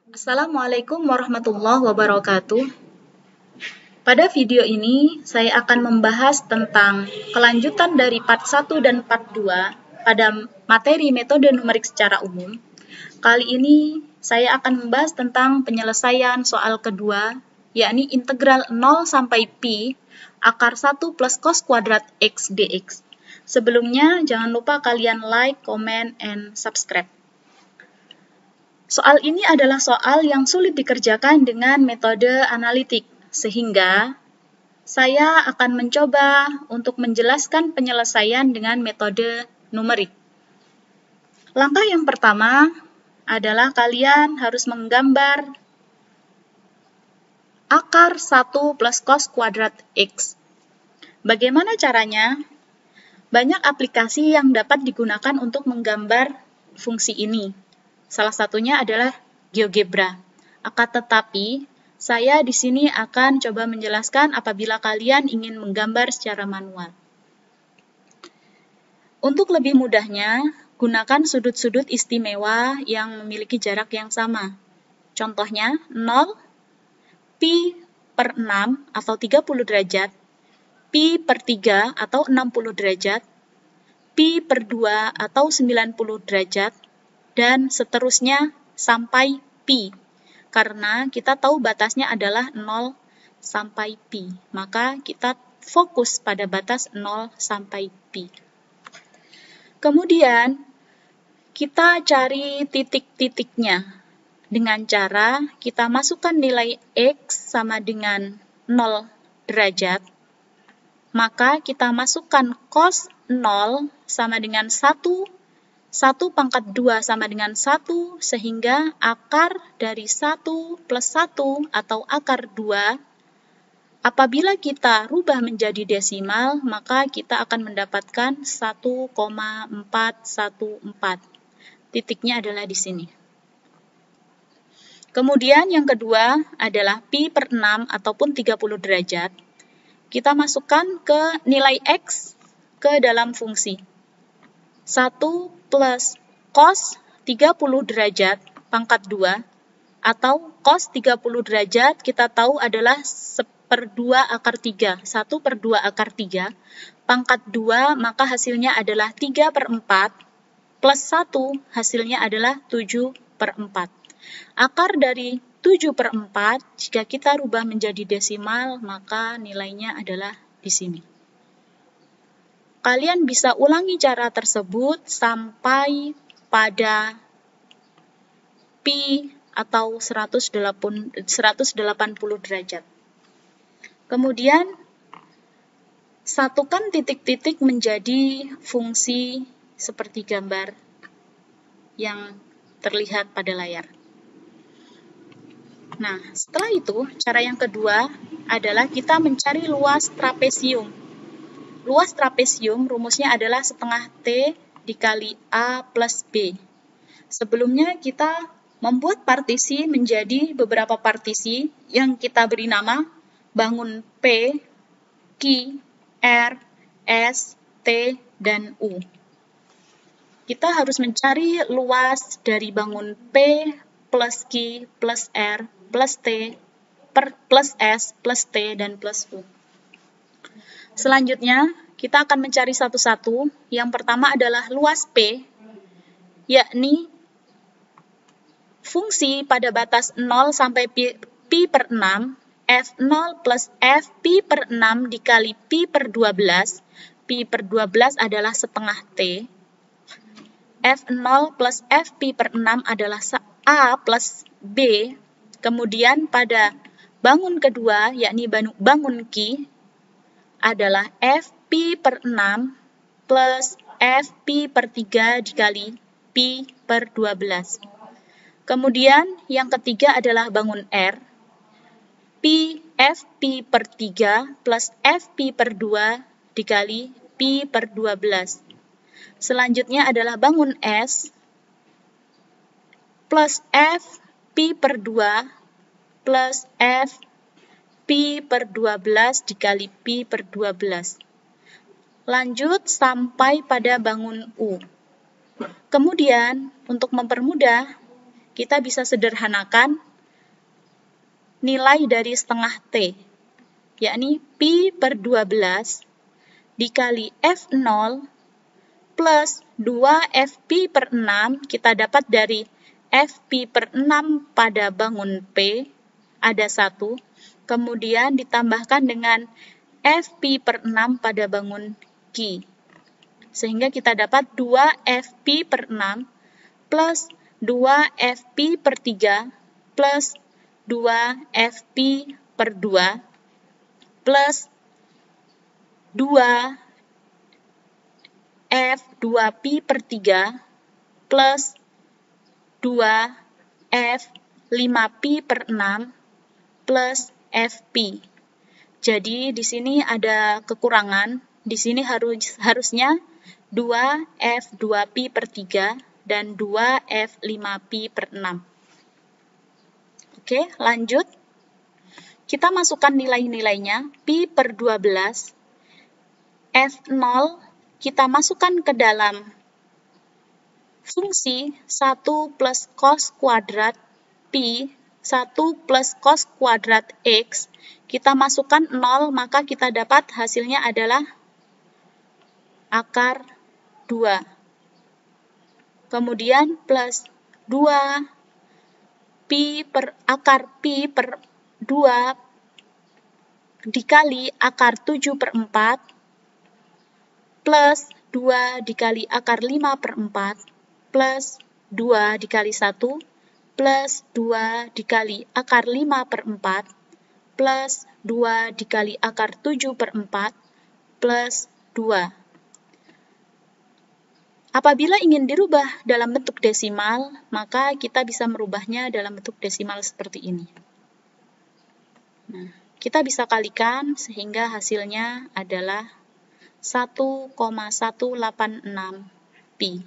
Assalamualaikum warahmatullahi wabarakatuh. Pada video ini, saya akan membahas tentang kelanjutan dari part 1 dan part 2 pada materi metode numerik secara umum. Kali ini, saya akan membahas tentang penyelesaian soal kedua, yakni integral 0 sampai pi akar 1 plus cos kuadrat x dx. Sebelumnya, jangan lupa kalian like, comment, and subscribe. Soal ini adalah soal yang sulit dikerjakan dengan metode analitik, sehingga saya akan mencoba untuk menjelaskan penyelesaian dengan metode numerik. Langkah yang pertama adalah kalian harus menggambar akar 1 plus cos kuadrat x. Bagaimana caranya? Banyak aplikasi yang dapat digunakan untuk menggambar fungsi ini. Salah satunya adalah GeoGebra. Akan tetapi, saya di sini akan coba menjelaskan apabila kalian ingin menggambar secara manual. Untuk lebih mudahnya, gunakan sudut-sudut istimewa yang memiliki jarak yang sama. Contohnya, 0, pi per 6 atau 30 derajat, pi per 3 atau 60 derajat, pi per 2 atau 90 derajat, dan seterusnya sampai pi. Karena kita tahu batasnya adalah 0 sampai pi. Maka kita fokus pada batas 0 sampai pi. Kemudian, kita cari titik-titiknya. Dengan cara kita masukkan nilai x sama dengan 0 derajat. Maka kita masukkan cos 0 sama dengan 1 pangkat 2 sama dengan 1, sehingga akar dari 1 plus 1 atau akar 2, apabila kita rubah menjadi desimal, maka kita akan mendapatkan 1,414. Titiknya adalah di sini. Kemudian yang kedua adalah pi per 6 ataupun 30 derajat. Kita masukkan ke nilai x ke dalam fungsi. 1 plus cos 30 derajat pangkat 2 atau cos 30 derajat kita tahu adalah 1/2 akar 3. 1/2 akar 3 pangkat 2 maka hasilnya adalah 3/4 plus 1 hasilnya adalah 7/4. Akar dari 7/4 jika kita rubah menjadi desimal maka nilainya adalah di sini. Kalian bisa ulangi cara tersebut sampai pada pi atau 180 derajat. Kemudian, satukan titik-titik menjadi fungsi seperti gambar yang terlihat pada layar. Nah, setelah itu, cara yang kedua adalah kita mencari luas trapesium. Luas trapesium rumusnya adalah setengah T dikali A plus B. Sebelumnya kita membuat partisi menjadi beberapa partisi yang kita beri nama bangun P, Q, R, S, T, dan U. Kita harus mencari luas dari bangun P plus Q plus R plus T plus S plus T dan plus U. Selanjutnya, kita akan mencari satu-satu. Yang pertama adalah luas P, yakni fungsi pada batas 0 sampai pi per 6, F0 plus F pi per 6 dikali pi per 12. Pi per 12 adalah setengah T. F0 plus F pi per 6 adalah A plus B. Kemudian pada bangun kedua, yakni bangun Q, adalah F pi per 6 plus F pi per 3 dikali pi per 12. Kemudian yang ketiga adalah bangun R, F pi per 3 plus F pi per 2 dikali pi per 12. Selanjutnya adalah bangun S, plus F pi per 2 plus F pi per 12 dikali pi per 12. Lanjut sampai pada bangun U. Kemudian, untuk mempermudah, kita bisa sederhanakan nilai dari setengah T, yakni Pi per 12 dikali F0 plus 2Fpi per 6, kita dapat dari Fpi per 6 pada bangun P, ada 1, kemudian ditambahkan dengan Fpi per 6 pada bangun Q. Sehingga kita dapat 2Fpi per 6 plus 2Fpi per 3 plus 2Fpi per 2 plus 2F2pi per 3 plus 2F5pi per 6 plus Fp. Jadi di sini ada kekurangan. Di sini harusnya 2F2pi per 3 dan 2F5pi per 6. Oke, lanjut. Kita masukkan nilai-nilainya. Pi per 12. F0 kita masukkan ke dalam fungsi 1 plus cos kuadrat Pi, 1 plus cos kuadrat X. Kita masukkan 0, maka kita dapat hasilnya adalah akar 2. Kemudian plus 2 pi per akar pi per 2 dikali akar 7 per 4 plus 2 dikali akar 5 per 4 plus 2 dikali 1 plus 2 dikali akar 5 per 4 plus 2 dikali akar 7 per 4 plus 2. Apabila ingin dirubah dalam bentuk desimal, maka kita bisa merubahnya dalam bentuk desimal seperti ini. Nah, kita bisa kalikan sehingga hasilnya adalah 1,186 pi.